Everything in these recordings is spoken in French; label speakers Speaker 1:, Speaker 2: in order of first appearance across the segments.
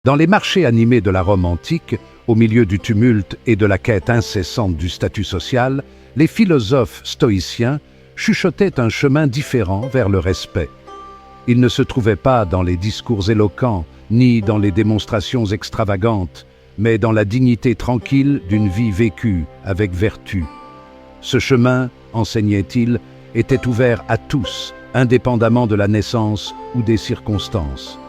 Speaker 1: Dans les marchés animés de la Rome antique, au milieu du tumulte et de la quête incessante du statut social, les philosophes stoïciens chuchotaient un chemin différent vers le respect. Ils ne se trouvaient pas dans les discours éloquents, ni dans les démonstrations extravagantes, mais dans la dignité tranquille d'une vie vécue avec vertu. Ce chemin, enseignait-il, était ouvert à tous, indépendamment de la naissance ou des circonstances.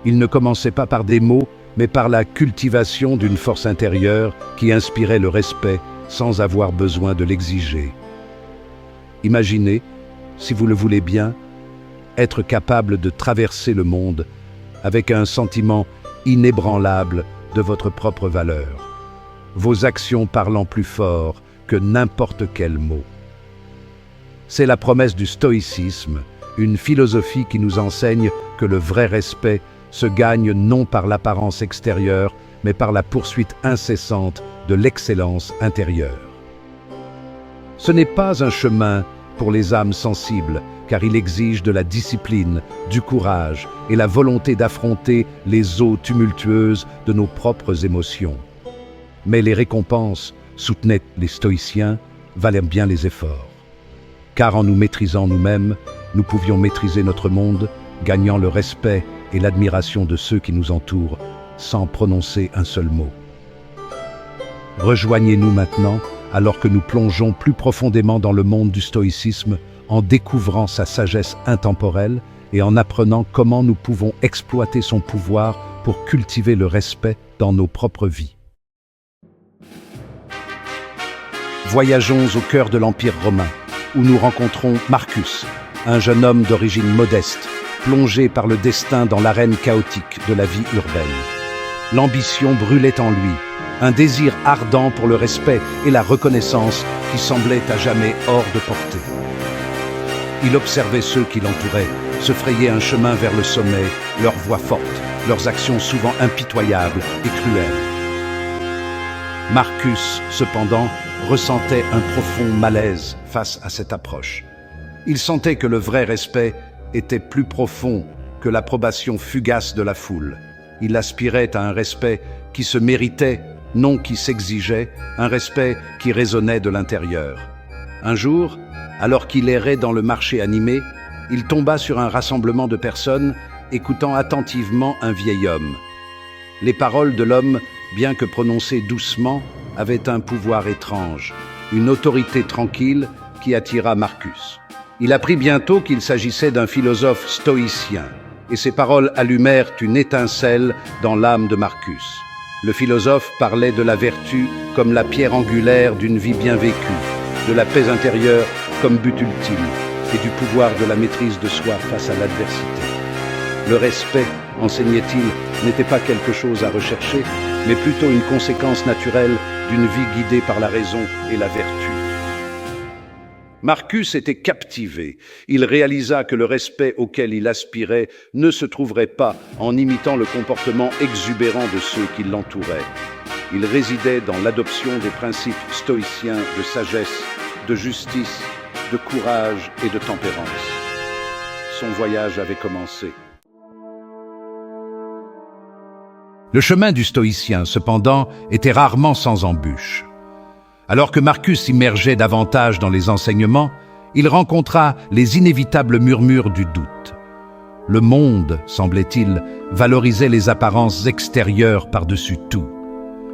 Speaker 1: Il ne commençait pas par des mots, mais par la cultivation d'une force intérieure qui inspirait le respect sans avoir besoin de l'exiger. Imaginez, si vous le voulez bien, être capable de traverser le monde avec un sentiment inébranlable de votre propre valeur, vos actions parlant plus fort que n'importe quel mot. C'est la promesse du stoïcisme, une philosophie qui nous enseigne que le vrai respect se gagne non par l'apparence extérieure, mais par la poursuite incessante de l'excellence intérieure. Ce n'est pas un chemin pour les âmes sensibles, car il exige de la discipline, du courage et la volonté d'affronter les eaux tumultueuses de nos propres émotions. Mais les récompenses, soutenaient les stoïciens, valaient bien les efforts. Car en nous maîtrisant nous-mêmes, nous pouvions maîtriser notre monde, gagnant le respect et l'admiration de ceux qui nous entourent, sans prononcer un seul mot. Rejoignez-nous maintenant, alors que nous plongeons plus profondément dans le monde du stoïcisme, en découvrant sa sagesse intemporelle et en apprenant comment nous pouvons exploiter son pouvoir pour cultiver le respect dans nos propres vies. Voyageons au cœur de l'Empire romain, où nous rencontrons Marcus, un jeune homme d'origine modeste, plongé par le destin dans l'arène chaotique de la vie urbaine. L'ambition brûlait en lui, un désir ardent pour le respect et la reconnaissance qui semblaient à jamais hors de portée. Il observait ceux qui l'entouraient, se frayait un chemin vers le sommet, leurs voix fortes, leurs actions souvent impitoyables et cruelles. Marcus, cependant, ressentait un profond malaise face à cette approche. Il sentait que le vrai respect était plus profond que l'approbation fugace de la foule. Il aspirait à un respect qui se méritait, non qui s'exigeait, un respect qui résonnait de l'intérieur. Un jour, alors qu'il errait dans le marché animé, il tomba sur un rassemblement de personnes écoutant attentivement un vieil homme. Les paroles de l'homme, bien que prononcées doucement, avaient un pouvoir étrange, une autorité tranquille qui attira Marcus. Il apprit bientôt qu'il s'agissait d'un philosophe stoïcien, et ses paroles allumèrent une étincelle dans l'âme de Marcus. Le philosophe parlait de la vertu comme la pierre angulaire d'une vie bien vécue, de la paix intérieure comme but ultime, et du pouvoir de la maîtrise de soi face à l'adversité. Le respect, enseignait-il, n'était pas quelque chose à rechercher, mais plutôt une conséquence naturelle d'une vie guidée par la raison et la vertu. Marcus était captivé. Il réalisa que le respect auquel il aspirait ne se trouverait pas en imitant le comportement exubérant de ceux qui l'entouraient. Il résidait dans l'adoption des principes stoïciens de sagesse, de justice, de courage et de tempérance. Son voyage avait commencé. Le chemin du stoïcien, cependant, était rarement sans embûches. Alors que Marcus s'immergeait davantage dans les enseignements, il rencontra les inévitables murmures du doute. Le monde, semblait-il, valorisait les apparences extérieures par-dessus tout.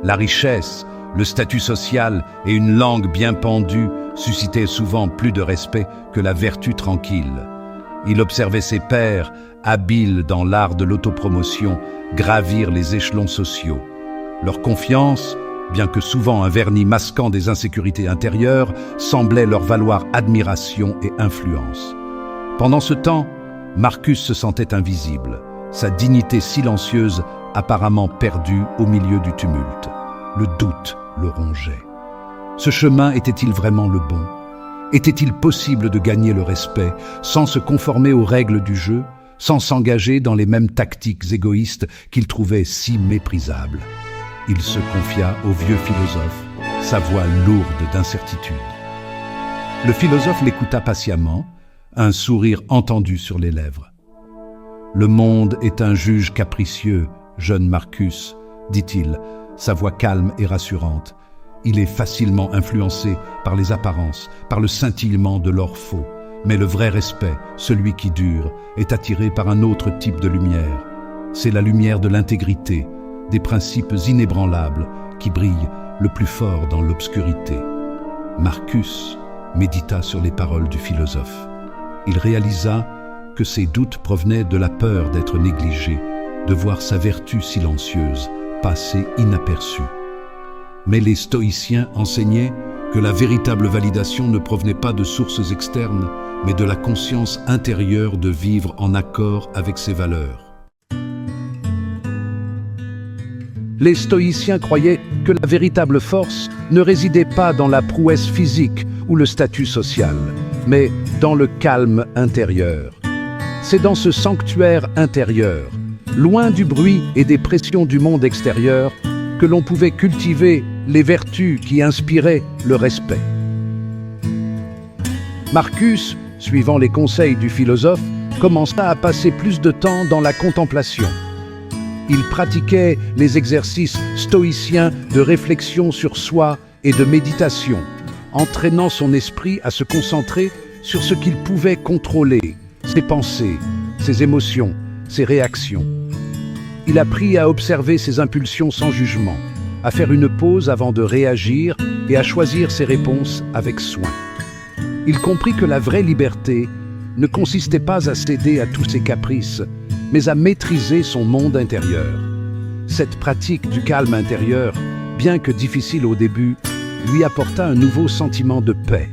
Speaker 1: La richesse, le statut social et une langue bien pendue suscitaient souvent plus de respect que la vertu tranquille. Il observait ses pairs, habiles dans l'art de l'autopromotion, gravir les échelons sociaux. Leur confiance, bien que souvent un vernis masquant des insécurités intérieures, semblait leur valoir admiration et influence. Pendant ce temps, Marcus se sentait invisible, sa dignité silencieuse apparemment perdue au milieu du tumulte. Le doute le rongeait. Ce chemin était-il vraiment le bon? Était-il possible de gagner le respect sans se conformer aux règles du jeu, sans s'engager dans les mêmes tactiques égoïstes qu'il trouvait si méprisables? Il se confia au vieux philosophe, sa voix lourde d'incertitude. Le philosophe l'écouta patiemment, un sourire entendu sur les lèvres. « Le monde est un juge capricieux, Jeune Marcus, dit-il, sa voix calme et rassurante. Il est facilement influencé par les apparences, par le scintillement de l'or faux. Mais le vrai respect, celui qui dure, est attiré par un autre type de lumière. C'est la lumière de l'intégrité, des principes inébranlables qui brillent le plus fort dans l'obscurité. Marcus médita sur les paroles du philosophe. Il réalisa que ses doutes provenaient de la peur d'être négligé, de voir sa vertu silencieuse passer inaperçue. Mais les stoïciens enseignaient que la véritable validation ne provenait pas de sources externes, mais de la conscience intérieure de vivre en accord avec ses valeurs. Les stoïciens croyaient que la véritable force ne résidait pas dans la prouesse physique ou le statut social, mais dans le calme intérieur. C'est dans ce sanctuaire intérieur, loin du bruit et des pressions du monde extérieur, que l'on pouvait cultiver les vertus qui inspiraient le respect. Marcus, suivant les conseils du philosophe, commença à passer plus de temps dans la contemplation. Il pratiquait les exercices stoïciens de réflexion sur soi et de méditation, entraînant son esprit à se concentrer sur ce qu'il pouvait contrôler, ses pensées, ses émotions, ses réactions. Il apprit à observer ses impulsions sans jugement, à faire une pause avant de réagir et à choisir ses réponses avec soin. Il comprit que la vraie liberté ne consistait pas à céder à tous ses caprices, mais à maîtriser son monde intérieur. Cette pratique du calme intérieur, bien que difficile au début, lui apporta un nouveau sentiment de paix.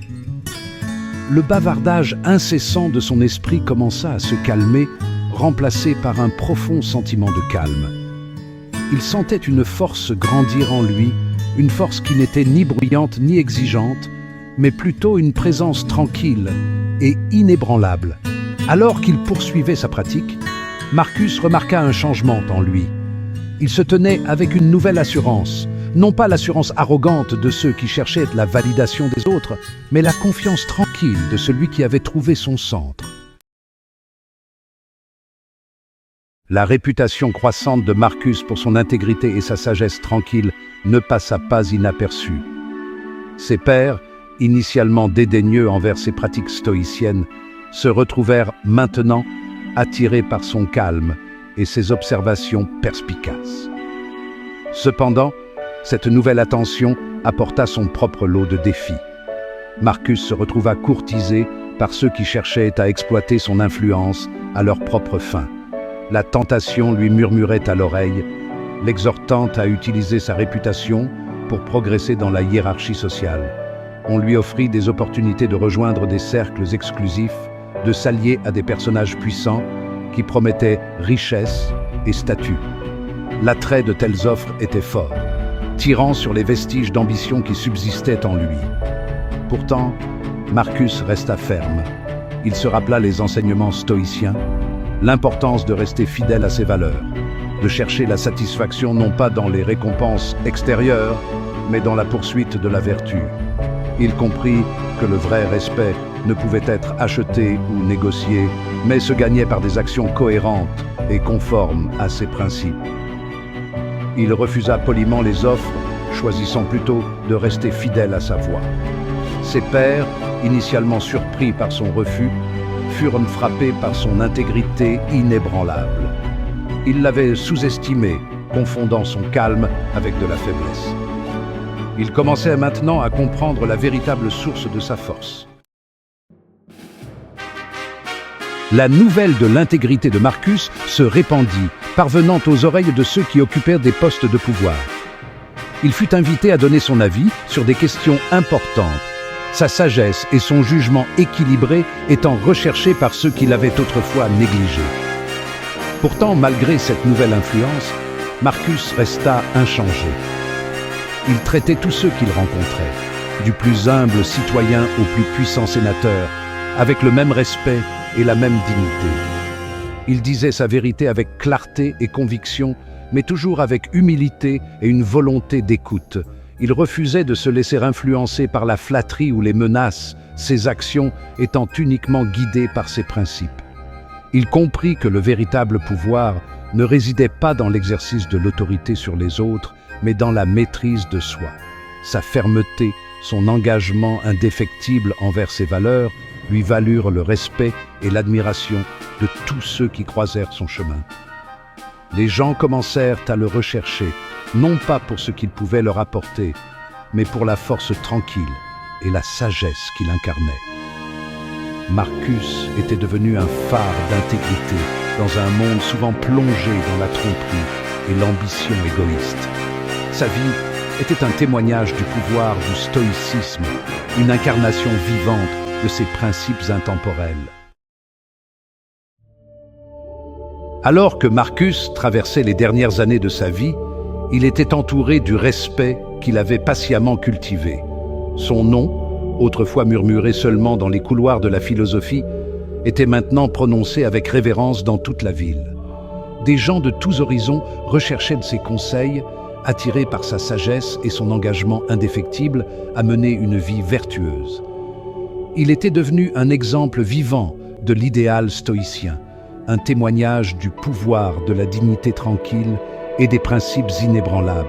Speaker 1: Le bavardage incessant de son esprit commença à se calmer, remplacé par un profond sentiment de calme. Il sentait une force grandir en lui, une force qui n'était ni bruyante ni exigeante, mais plutôt une présence tranquille et inébranlable. Alors qu'il poursuivait sa pratique, Marcus remarqua un changement en lui. Il se tenait avec une nouvelle assurance, non pas l'assurance arrogante de ceux qui cherchaient la validation des autres, mais la confiance tranquille de celui qui avait trouvé son centre. La réputation croissante de Marcus pour son intégrité et sa sagesse tranquille ne passa pas inaperçue. Ses pairs, initialement dédaigneux envers ses pratiques stoïciennes, se retrouvèrent maintenant attirés par son calme et ses observations perspicaces. Cependant, cette nouvelle attention apporta son propre lot de défis. Marcus se retrouva courtisé par ceux qui cherchaient à exploiter son influence à leur propre fin. La tentation lui murmurait à l'oreille, l'exhortant à utiliser sa réputation pour progresser dans la hiérarchie sociale. On lui offrit des opportunités de rejoindre des cercles exclusifs, de s'allier à des personnages puissants qui promettaient richesse et statut. L'attrait de telles offres était fort, tirant sur les vestiges d'ambition qui subsistaient en lui. Pourtant, Marcus resta ferme. Il se rappela les enseignements stoïciens, l'importance de rester fidèle à ses valeurs, de chercher la satisfaction non pas dans les récompenses extérieures, mais dans la poursuite de la vertu. Il comprit que le vrai respect ne pouvait être acheté ou négocié, mais se gagnait par des actions cohérentes et conformes à ses principes. Il refusa poliment les offres, choisissant plutôt de rester fidèle à sa voie. Ses pairs, initialement surpris par son refus, furent frappés par son intégrité inébranlable. Ils l'avaient sous-estimé, confondant son calme avec de la faiblesse. Il commençait maintenant à comprendre la véritable source de sa force. La nouvelle de l'intégrité de Marcus se répandit, parvenant aux oreilles de ceux qui occupèrent des postes de pouvoir. Il fut invité à donner son avis sur des questions importantes, sa sagesse et son jugement équilibré étant recherchés par ceux qui l'avaient autrefois négligé. Pourtant, malgré cette nouvelle influence, Marcus resta inchangé. Il traitait tous ceux qu'il rencontrait, du plus humble citoyen au plus puissant sénateur, avec le même respect et la même dignité. Il disait sa vérité avec clarté et conviction, mais toujours avec humilité et une volonté d'écoute. Il refusait de se laisser influencer par la flatterie ou les menaces, ses actions étant uniquement guidées par ses principes. Il comprit que le véritable pouvoir ne résidait pas dans l'exercice de l'autorité sur les autres, mais dans la maîtrise de soi. Sa fermeté, son engagement indéfectible envers ses valeurs lui valurent le respect et l'admiration de tous ceux qui croisèrent son chemin. Les gens commencèrent à le rechercher, non pas pour ce qu'il pouvait leur apporter, mais pour la force tranquille et la sagesse qu'il incarnait. Marcus était devenu un phare d'intégrité dans un monde souvent plongé dans la tromperie et l'ambition égoïste. Sa vie était un témoignage du pouvoir du stoïcisme, une incarnation vivante de ses principes intemporels. Alors que Marcus traversait les dernières années de sa vie, il était entouré du respect qu'il avait patiemment cultivé. Son nom, autrefois murmuré seulement dans les couloirs de la philosophie, était maintenant prononcé avec révérence dans toute la ville. Des gens de tous horizons recherchaient de ses conseils, attirés par sa sagesse et son engagement indéfectible à mener une vie vertueuse. Il était devenu un exemple vivant de l'idéal stoïcien, un témoignage du pouvoir de la dignité tranquille et des principes inébranlables.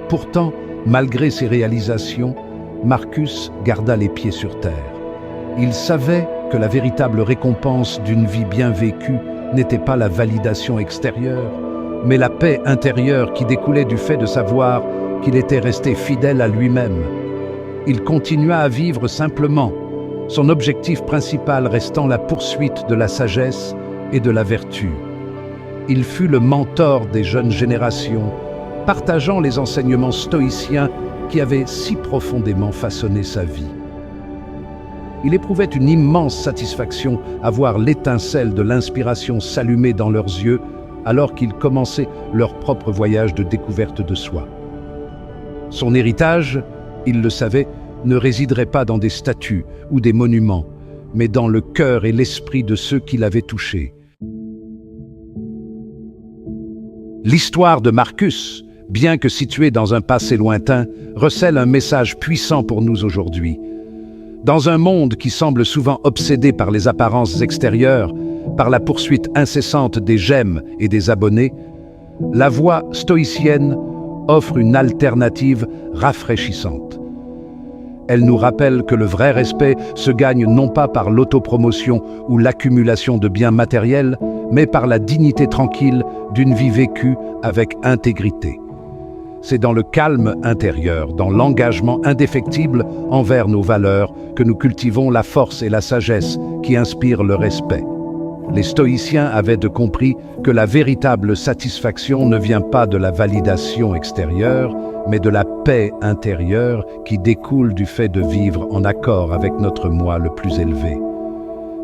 Speaker 1: Pourtant, malgré ses réalisations, Marcus garda les pieds sur terre. Il savait que la véritable récompense d'une vie bien vécue n'était pas la validation extérieure, mais la paix intérieure qui découlait du fait de savoir qu'il était resté fidèle à lui-même. Il continua à vivre simplement, son objectif principal restant la poursuite de la sagesse et de la vertu. Il fut le mentor des jeunes générations, partageant les enseignements stoïciens qui avaient si profondément façonné sa vie. Il éprouvait une immense satisfaction à voir l'étincelle de l'inspiration s'allumer dans leurs yeux alors qu'ils commençaient leur propre voyage de découverte de soi. Son héritage, il le savait, ne résiderait pas dans des statues ou des monuments, mais dans le cœur et l'esprit de ceux qui l'avaient touché. L'histoire de Marcus, bien que située dans un passé lointain, recèle un message puissant pour nous aujourd'hui. Dans un monde qui semble souvent obsédé par les apparences extérieures, par la poursuite incessante des j'aime et des abonnés, la voie stoïcienne offre une alternative rafraîchissante. Elle nous rappelle que le vrai respect se gagne non pas par l'autopromotion ou l'accumulation de biens matériels, mais par la dignité tranquille d'une vie vécue avec intégrité. C'est dans le calme intérieur, dans l'engagement indéfectible envers nos valeurs, que nous cultivons la force et la sagesse qui inspirent le respect. Les stoïciens avaient compris que la véritable satisfaction ne vient pas de la validation extérieure, mais de la paix intérieure qui découle du fait de vivre en accord avec notre moi le plus élevé.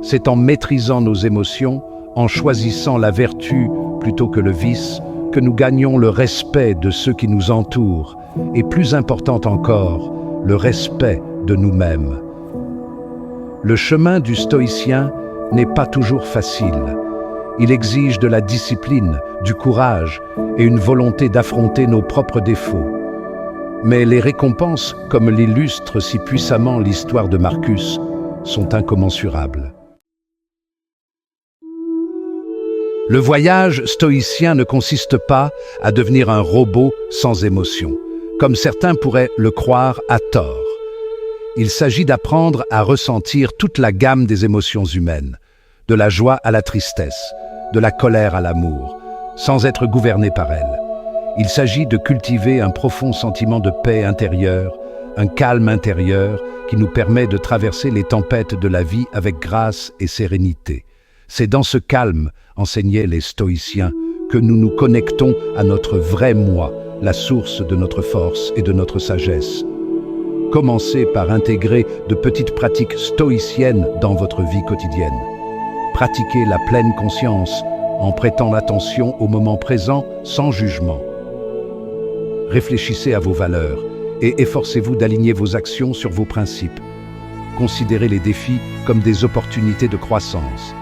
Speaker 1: C'est en maîtrisant nos émotions, en choisissant la vertu plutôt que le vice, que nous gagnons le respect de ceux qui nous entourent, et plus important encore, le respect de nous-mêmes. Le chemin du stoïcien n'est pas toujours facile. Il exige de la discipline, du courage et une volonté d'affronter nos propres défauts. Mais les récompenses, comme l'illustre si puissamment l'histoire de Marcus, sont incommensurables. Le voyage stoïcien ne consiste pas à devenir un robot sans émotion, comme certains pourraient le croire à tort. Il s'agit d'apprendre à ressentir toute la gamme des émotions humaines, de la joie à la tristesse, de la colère à l'amour, sans être gouverné par elles. Il s'agit de cultiver un profond sentiment de paix intérieure, un calme intérieur qui nous permet de traverser les tempêtes de la vie avec grâce et sérénité. C'est dans ce calme, enseignaient les stoïciens, que nous nous connectons à notre vrai moi, la source de notre force et de notre sagesse. Commencez par intégrer de petites pratiques stoïciennes dans votre vie quotidienne. Pratiquez la pleine conscience en prêtant attention au moment présent sans jugement. Réfléchissez à vos valeurs et efforcez-vous d'aligner vos actions sur vos principes. Considérez les défis comme des opportunités de croissance.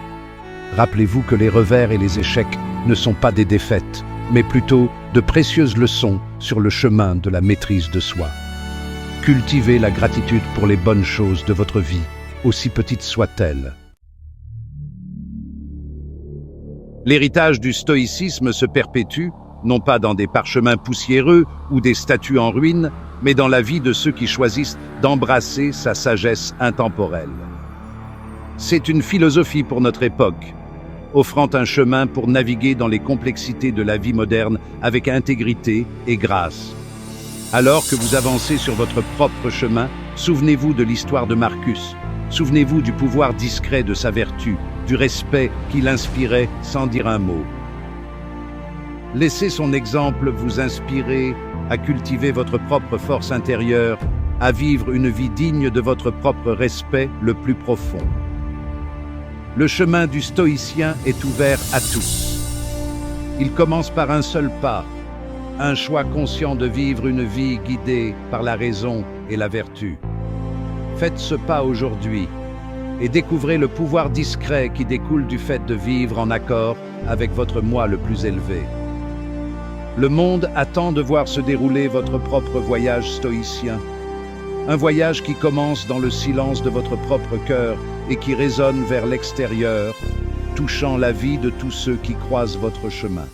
Speaker 1: Rappelez-vous que les revers et les échecs ne sont pas des défaites, mais plutôt de précieuses leçons sur le chemin de la maîtrise de soi. Cultivez la gratitude pour les bonnes choses de votre vie, aussi petites soient-elles. L'héritage du stoïcisme se perpétue, non pas dans des parchemins poussiéreux ou des statues en ruine, mais dans la vie de ceux qui choisissent d'embrasser sa sagesse intemporelle. C'est une philosophie pour notre époque, offrant un chemin pour naviguer dans les complexités de la vie moderne avec intégrité et grâce. Alors que vous avancez sur votre propre chemin, souvenez-vous de l'histoire de Marcus. Souvenez-vous du pouvoir discret de sa vertu, du respect qu'il inspirait sans dire un mot. Laissez son exemple vous inspirer à cultiver votre propre force intérieure, à vivre une vie digne de votre propre respect le plus profond. Le chemin du stoïcien est ouvert à tous. Il commence par un seul pas, un choix conscient de vivre une vie guidée par la raison et la vertu. Faites ce pas aujourd'hui et découvrez le pouvoir discret qui découle du fait de vivre en accord avec votre moi le plus élevé. Le monde attend de voir se dérouler votre propre voyage stoïcien. Un voyage qui commence dans le silence de votre propre cœur et qui résonne vers l'extérieur, touchant la vie de tous ceux qui croisent votre chemin.